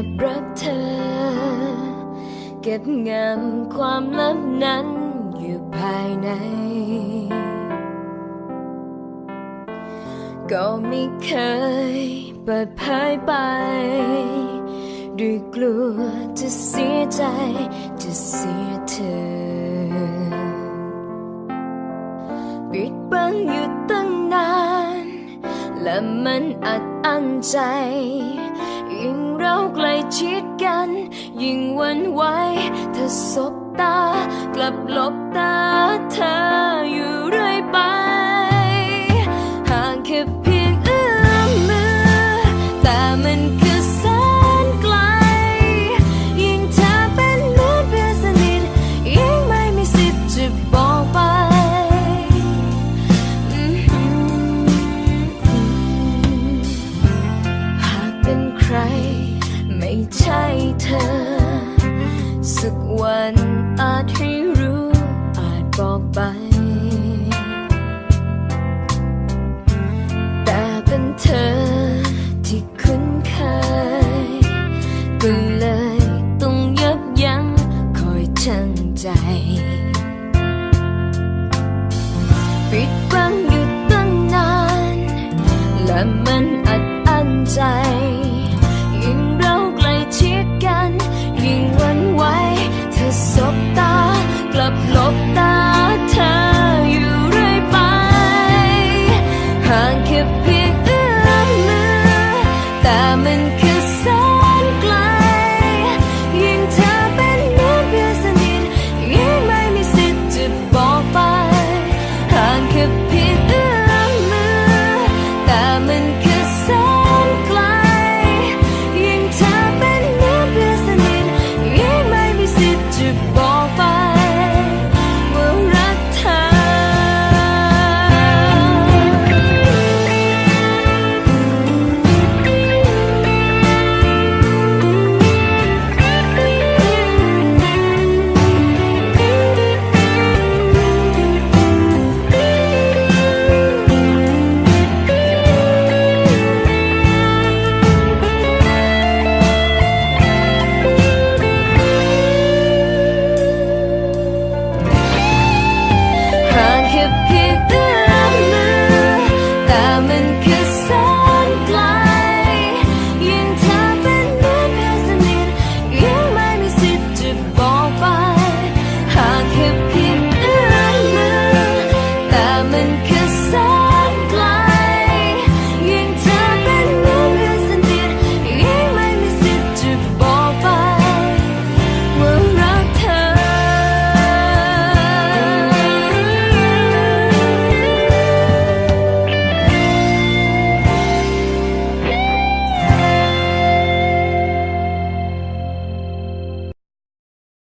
บรักเธอเก็บงำความลับนั้นอยู่ภายในก็ไม่เคยเปิดเผยไปด้วยกลัวจะเสียใจจะเสียเธอปิดบังอยู่ตั้งนานและมันอัดอั้นใจยิ่งเราใกล้ชิดกันยิ่งหวั่นไหวถ้าสบตากลับหลบตาเธออยู่เรื่อยไปห่างแค่เพียงเอื้อมมือแต่มันคือแสนไกลยิ่งเธอเป็นเหมือนเพื่อนสนิทยิ่งไม่มีสิทธิ์จะบอกไปหากเป็นใครไม่ใช่เธอสักวันอาจให้รู้อาจบอกไปแต่เป็นเธอที่คุ้นเคยก็เลยต้องยับยั้งคอยชั่งใจปิดบังอยู่ตั้งนานและมันอัดอั้นใจ